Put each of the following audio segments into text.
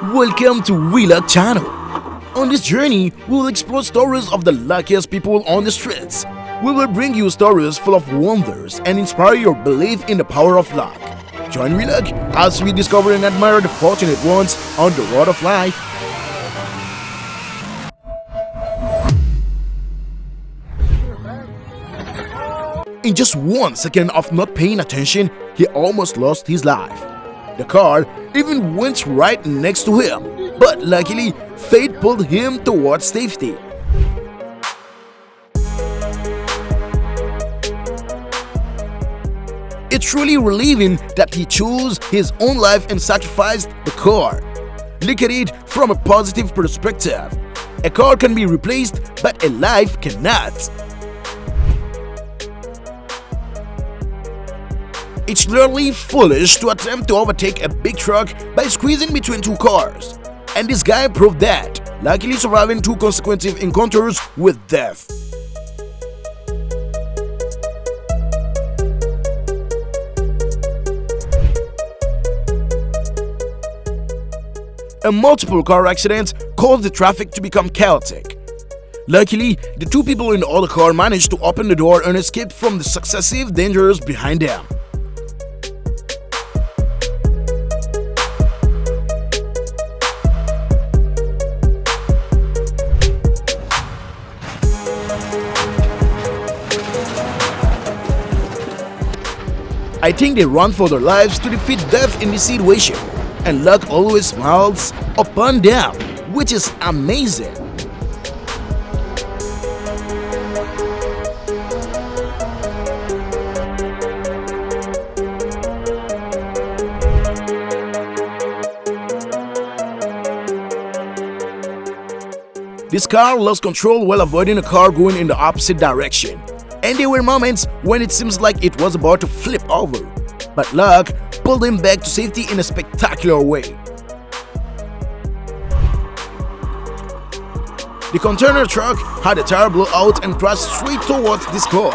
Welcome to WELUCK channel. On this journey, we will explore stories of the luckiest people on the streets. We will bring you stories full of wonders and inspire your belief in the power of luck. Join WELUCK as we discover and admire the fortunate ones on the road of life. In just 1 second of not paying attention, he almost lost his life. The car even went right next to him, but luckily, fate pulled him towards safety. It's truly relieving that he chose his own life and sacrificed the car. Look at it from a positive perspective. A car can be replaced, but a life cannot. It's literally foolish to attempt to overtake a big truck by squeezing between two cars. And this guy proved that, luckily surviving 2 consecutive encounters with death. A multiple car accident caused the traffic to become chaotic. Luckily, the 2 people in the other car managed to open the door and escape from the successive dangers behind them. I think they run for their lives to defeat death in this situation, and luck always smiles upon them, which is amazing. This car lost control while avoiding a car going in the opposite direction. And there were moments when it seems like it was about to flip over, but luck pulled him back to safety in a spectacular way. The container truck had a tire blow out and crashed straight towards this car.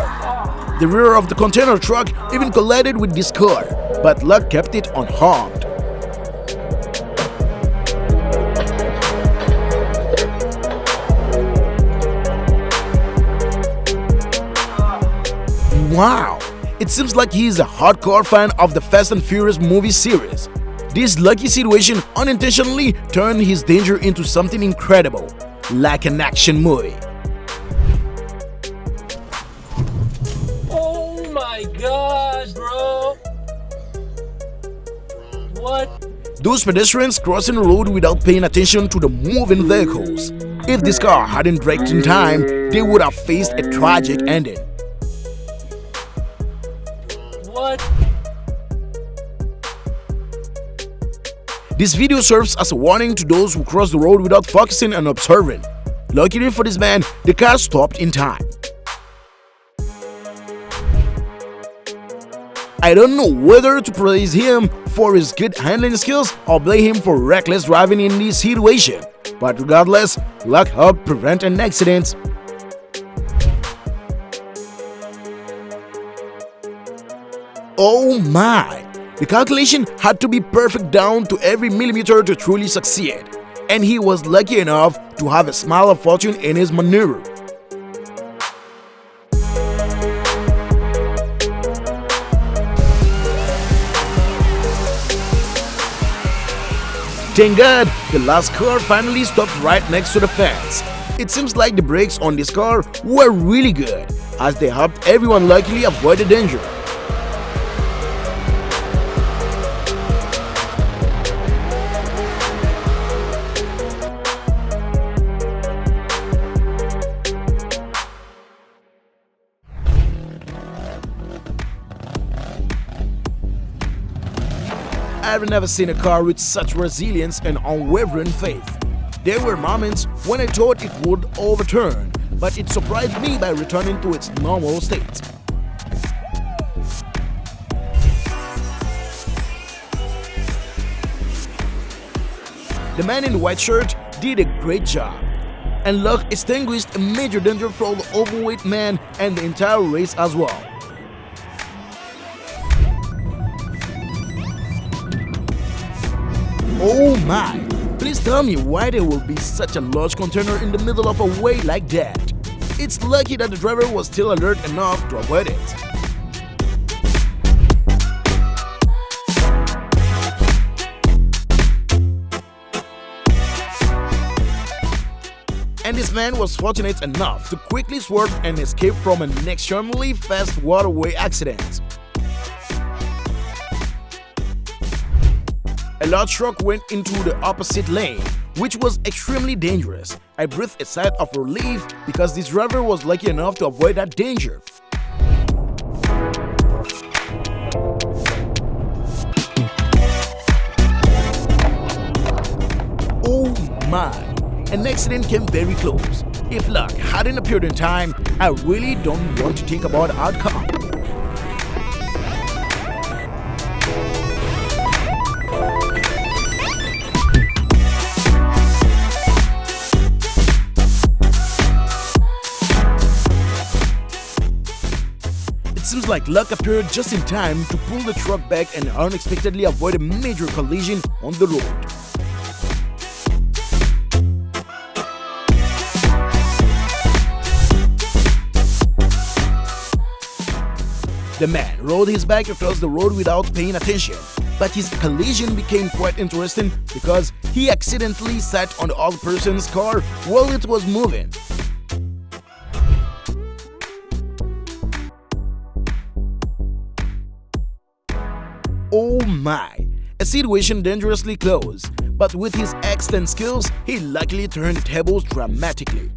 The rear of the container truck even collided with this car, but luck kept it unharmed. Wow! It seems like he is a hardcore fan of the Fast and Furious movie series. This lucky situation unintentionally turned his danger into something incredible, like an action movie. Oh my gosh, bro! What? Those pedestrians crossing the road without paying attention to the moving vehicles. If this car hadn't braked in time, they would have faced a tragic ending. What? This video serves as a warning to those who cross the road without focusing and observing. Luckily for this man, the car stopped in time. I don't know whether to praise him for his good handling skills or blame him for reckless driving in this situation, but regardless, luck helped prevent an accident. Oh my! The calculation had to be perfect down to every millimeter to truly succeed, and he was lucky enough to have a smile of fortune in his maneuver. Thank God, the last car finally stopped right next to the fence. It seems like the brakes on this car were really good, as they helped everyone luckily avoid the danger. I've never seen a car with such resilience and unwavering faith. There were moments when I thought it would overturn, but it surprised me by returning to its normal state. The man in the white shirt did a great job, and luck extinguished a major danger for the overweight man and the entire race as well. Oh my! Please tell me why there will be such a large container in the middle of a way like that. It's lucky that the driver was still alert enough to avoid it. And this man was fortunate enough to quickly swerve and escape from an extremely fast waterway accident. A large truck went into the opposite lane, which was extremely dangerous. I breathed a sigh of relief because this driver was lucky enough to avoid that danger. Oh my! An accident came very close. If luck hadn't appeared in time, I really don't want to think about the outcome. It seems like luck appeared just in time to pull the truck back and unexpectedly avoid a major collision on the road. The man rode his bike across the road without paying attention, but his collision became quite interesting because he accidentally sat on the other person's car while it was moving. Oh my! A situation dangerously close, but with his excellent skills, he luckily turned the tables dramatically.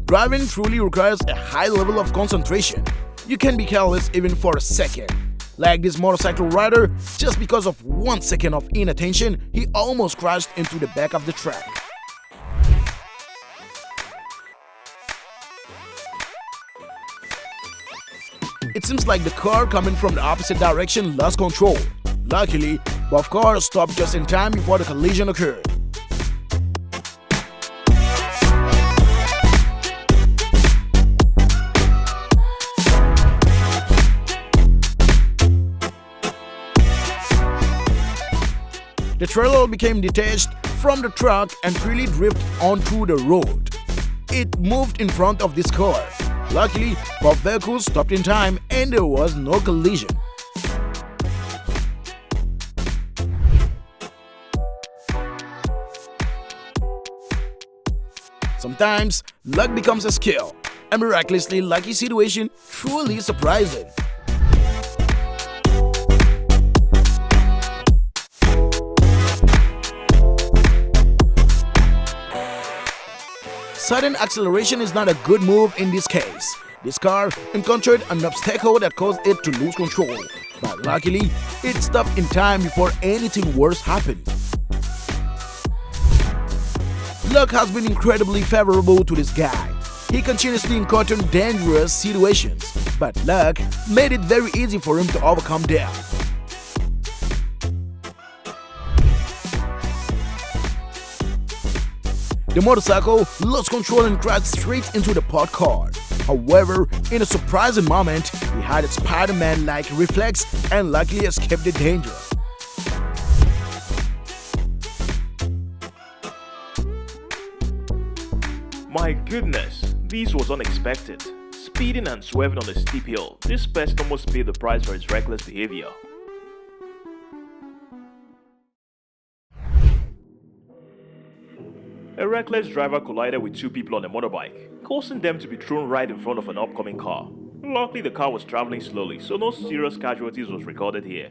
Driving truly requires a high level of concentration. You can be careless even for a second. Like this motorcycle rider, just because of 1 second of inattention, he almost crashed into the back of the truck. It seems like the car coming from the opposite direction lost control. Luckily, both cars stopped just in time before the collision occurred. The trailer became detached from the truck and freely drifted onto the road. It moved in front of this car. Luckily, both vehicles stopped in time and there was no collision. Sometimes, luck becomes a skill. A miraculously lucky situation truly surprising. Sudden acceleration is not a good move in this case. This car encountered an obstacle that caused it to lose control, but luckily, it stopped in time before anything worse happened. Luck has been incredibly favorable to this guy. He continuously encountered dangerous situations, but luck made it very easy for him to overcome them. The motorcycle lost control and crashed straight into the parked car. However, in a surprising moment, he had a Spider-Man-like reflex and luckily escaped the danger. My goodness, this was unexpected. Speeding and swerving on a steep hill, this person almost paid the price for his reckless behavior. A reckless driver collided with two people on a motorbike, causing them to be thrown right in front of an upcoming car. Luckily, the car was traveling slowly, so no serious casualties was recorded here.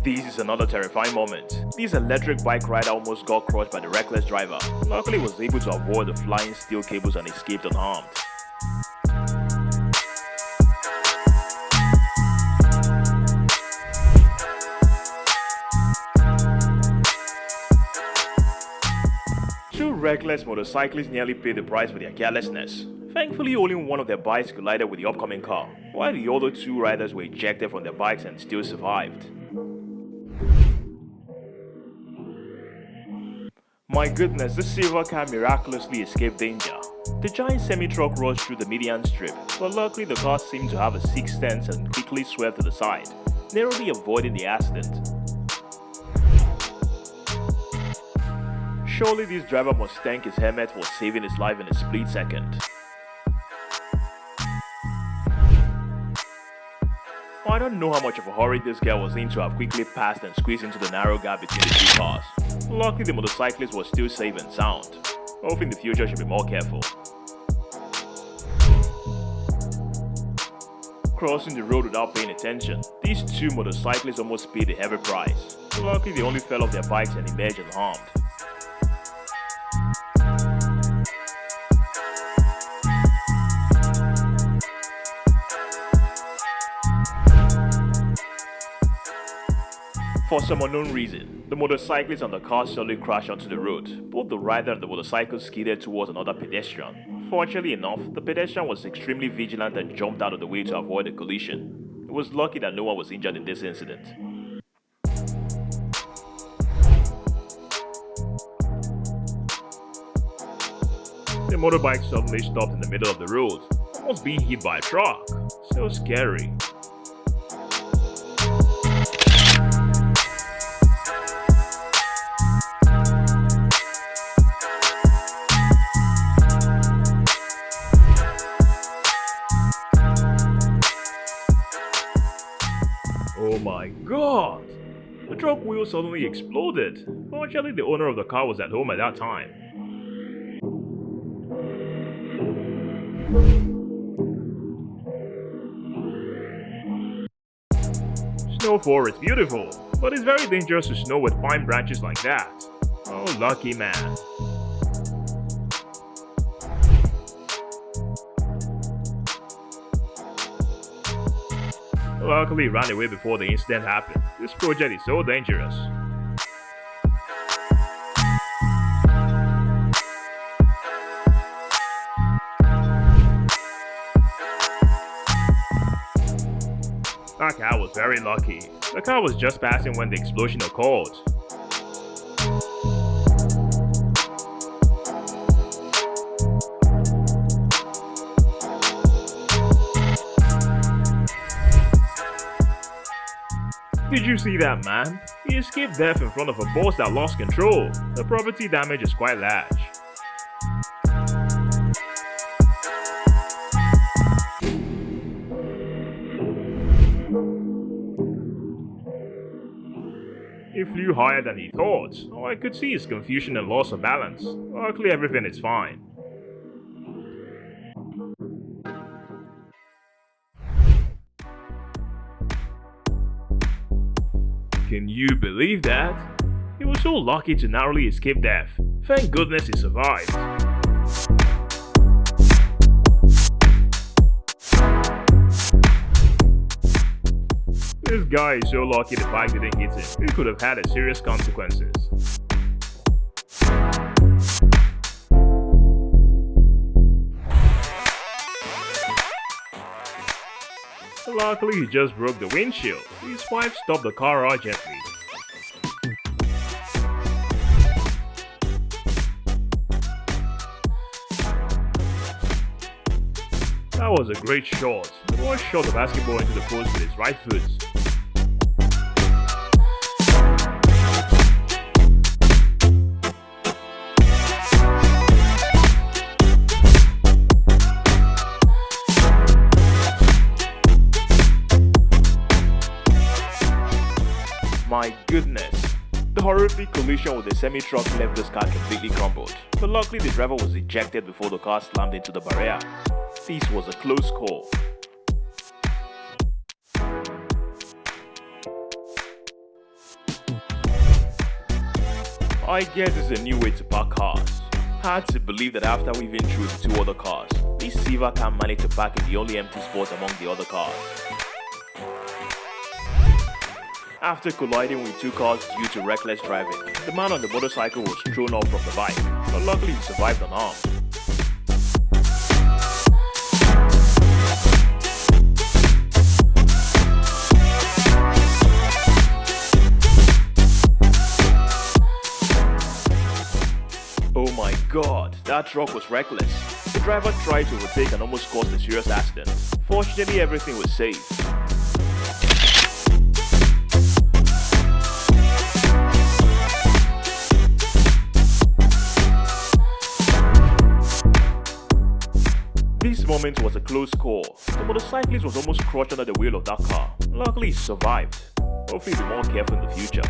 This is another terrifying moment. This electric bike rider almost got crushed by the reckless driver. Luckily, he was able to avoid the flying steel cables and escaped unharmed. Two reckless motorcyclists nearly paid the price for their carelessness. Thankfully, only one of their bikes collided with the upcoming car, while the other two riders were ejected from their bikes and still survived. My goodness, this silver car miraculously escaped danger. The giant semi-truck rushed through the median strip, but luckily the car seemed to have a sixth sense and quickly swerved to the side, narrowly avoiding the accident. Surely this driver must thank his helmet for saving his life in a split second. I don't know how much of a hurry this guy was in to have quickly passed and squeezed into the narrow gap between the two cars. Luckily the motorcyclist was still safe and sound. I hope in the future should be more careful. Crossing the road without paying attention, these two motorcyclists almost paid a heavy price. Luckily they only fell off their bikes and emerged unharmed. For some unknown reason, the motorcyclist and the car suddenly crashed onto the road. Both the rider and the motorcycle skidded towards another pedestrian. Fortunately enough, the pedestrian was extremely vigilant and jumped out of the way to avoid a collision. It was lucky that no one was injured in this incident. The motorbike suddenly stopped in the middle of the road, almost being hit by a truck. So scary. Oh my god! The truck wheel suddenly exploded. Fortunately, the owner of the car was at home at that time. Snowfall is beautiful, but it's very dangerous to snow with pine branches like that. Oh, lucky man. Luckily, he ran away before the incident happened. This project is so dangerous. That car was very lucky. The car was just passing when the explosion occurred. Did you see that man? He escaped death in front of a bus that lost control. The property damage is quite large. He flew higher than he thought. Oh, I could see his confusion and loss of balance. Luckily everything is fine. Can you believe that? He was so lucky to narrowly escape death. Thank goodness he survived. This guy is so lucky the bike didn't hit him. It could have had serious consequences. Luckily, he just broke the windshield. His wife stopped the car urgently. That was a great shot. The boy shot the basketball into the post with his right foot. My goodness. The horrific collision with the semi-truck left this car completely crumpled, but luckily the driver was ejected before the car slammed into the barrier. This was a close call. I guess it's a new way to park cars. Hard to believe that after weaving through the two other cars, this silver car managed to park in the only empty spot among the other cars. After colliding with two cars due to reckless driving, the man on the motorcycle was thrown off from the bike, but luckily he survived unharmed. god, that truck was reckless. The driver tried to overtake and almost caused a serious accident. Fortunately, everything was safe. This moment was a close call. The motorcyclist was almost crushed under the wheel of that car. Luckily, he survived. Hopefully, be more careful in the future.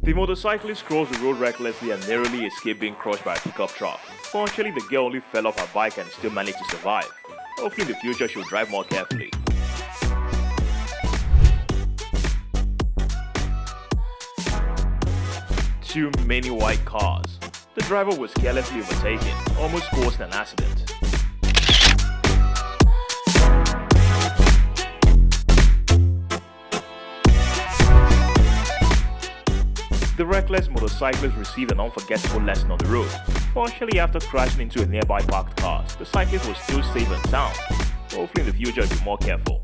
The motorcyclist crossed the road recklessly and narrowly escaped being crushed by a pickup truck. Fortunately, the girl only fell off her bike and still managed to survive. Hopefully, in the future, she'll drive more carefully. Too many white cars. The driver was carelessly overtaken, almost causing an accident. The reckless motorcyclist received an unforgettable lesson on the road. Fortunately, after crashing into a nearby parked car, the cyclist was still safe and sound. Hopefully in the future, be more careful.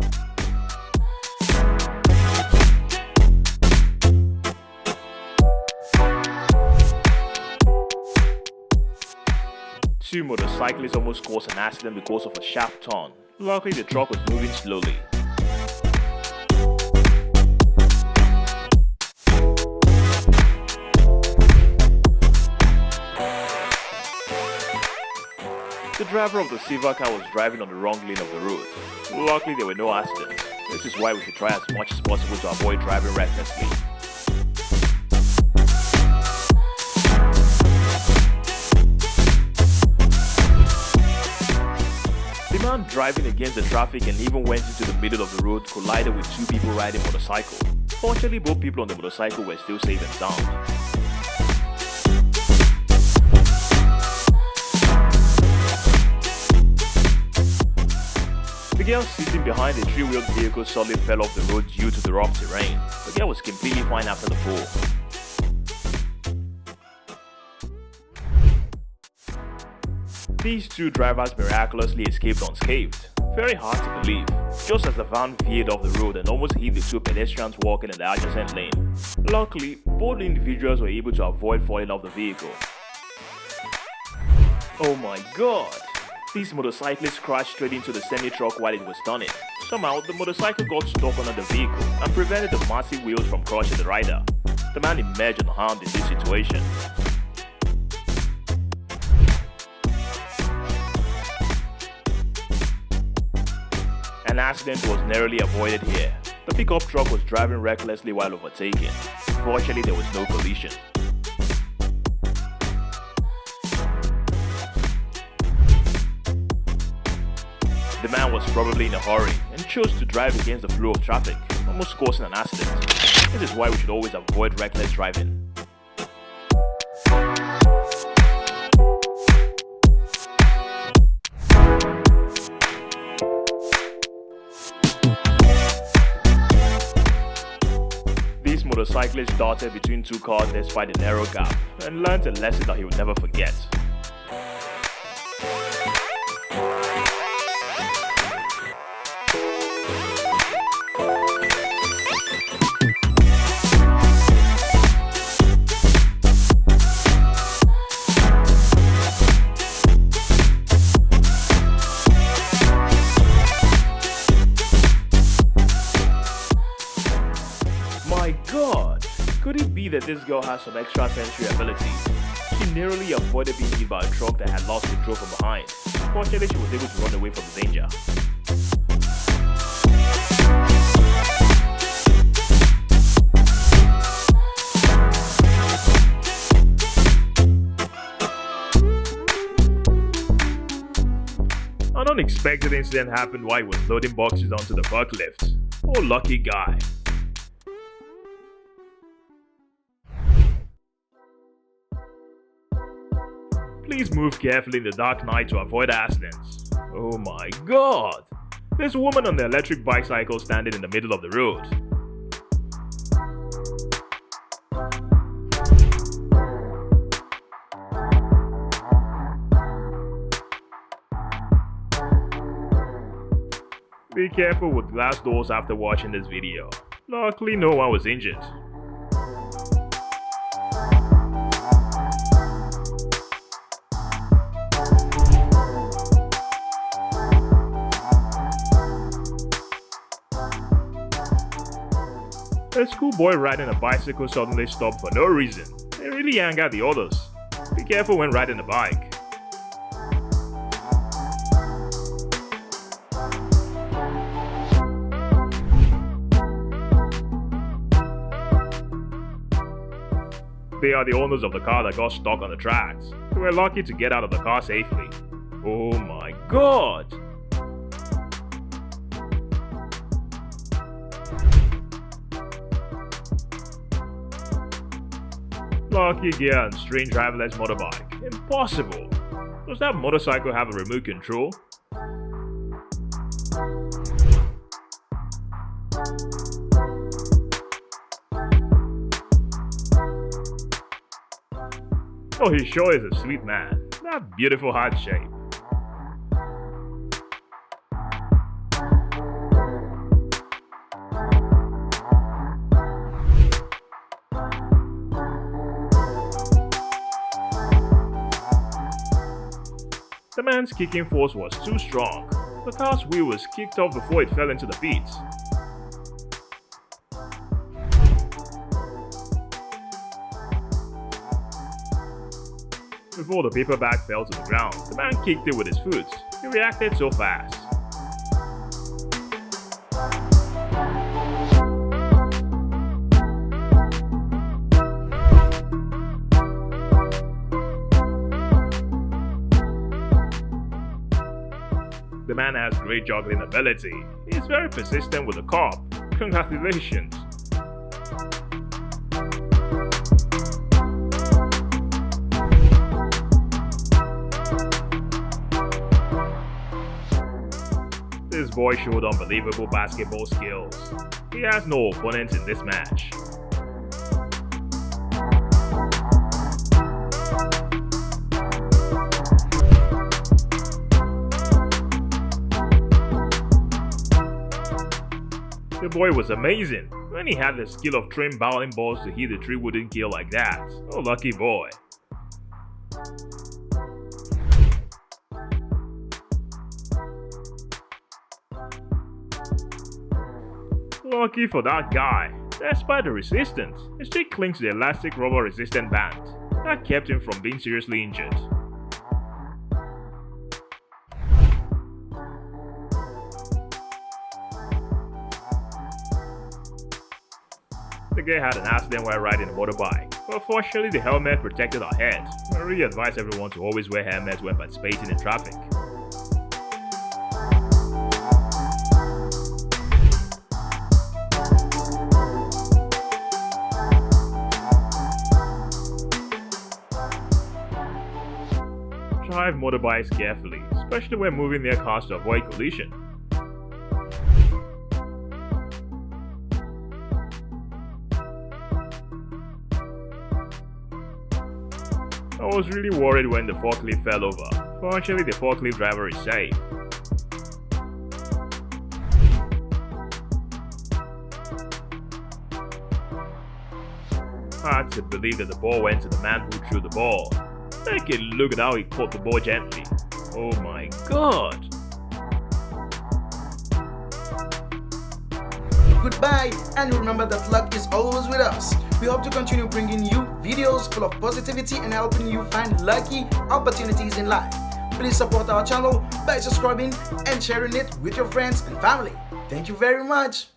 Two motorcyclists almost caused an accident because of a sharp turn. Luckily, the truck was moving slowly. The driver of the silver car was driving on the wrong lane of the road. Luckily, there were no accidents. This is why we should try as much as possible to avoid driving recklessly. The man driving against the traffic and even went into the middle of the road collided with two people riding motorcycle. Fortunately, both people on the motorcycle were still safe and sound. The girl sitting behind the three-wheeled vehicle suddenly fell off the road due to the rough terrain. The girl was completely fine after the fall. These two drivers miraculously escaped unscathed. Very hard to believe. Just as the van veered off the road and almost hit the two pedestrians walking in the adjacent lane. Luckily, both individuals were able to avoid falling off the vehicle. Oh my god! This motorcyclist crashed straight into the semi-truck while it was turning. Somehow, the motorcycle got stuck under the vehicle and prevented the massive wheels from crushing the rider. The man emerged unharmed in this situation. An accident was narrowly avoided here. The pickup truck was driving recklessly while overtaking. Fortunately, there was no collision. The man was probably in a hurry and chose to drive against the flow of traffic, almost causing an accident. This is why we should always avoid reckless driving. This motorcyclist darted between two cars despite a narrow gap and learned a lesson that he would never forget. My god! Could it be that this girl has some extrasensory abilities? She narrowly avoided being hit by a truck that had lost control from behind. Fortunately, she was able to run away from the danger. An unexpected incident happened while he was loading boxes onto the forklift. Oh, lucky guy. Please move carefully in the dark night to avoid accidents. Oh my god! There's a woman on the electric bicycle standing in the middle of the road. Be careful with glass doors after watching this video. Luckily, no one was injured. A schoolboy riding a bicycle suddenly stopped for no reason. It really angered the others. Be careful when riding a bike. They are the owners of the car that got stuck on the tracks. They were lucky to get out of the car safely. Oh my god! Lucky gear and strange driverless motorbike. Impossible! Does that motorcycle have a remote control? Oh, he sure is a sweet man. That beautiful heart shape. The man's kicking force was too strong. The car's wheel was kicked off before it fell into the pit. Before the paper bag fell to the ground, the man kicked it with his foot. He reacted so fast. The man has great juggling ability. He is very persistent with the cop. Congratulations. This boy showed unbelievable basketball skills. He has no opponent in this match. The boy was amazing when he had the skill of throwing bowling balls to hit the tree wooden kill like that. Oh, lucky boy. Lucky for that guy. Despite the resistance, he still clings to the elastic rubber resistant band. That kept him from being seriously injured. The guy had an accident while riding a motorbike, but fortunately the helmet protected our head. I really advise everyone to always wear helmets when participating in traffic. Drive motorbikes carefully, especially when moving near cars to avoid collision. I was really worried when the forklift fell over. Fortunately, the forklift driver is safe. Hard to believe that the ball went to the man who threw the ball. Take a look at how he caught the ball gently. Oh my god! Goodbye, and remember that luck is always with us. We hope to continue bringing you videos full of positivity and helping you find lucky opportunities in life. Please support our channel by subscribing and sharing it with your friends and family. Thank you very much.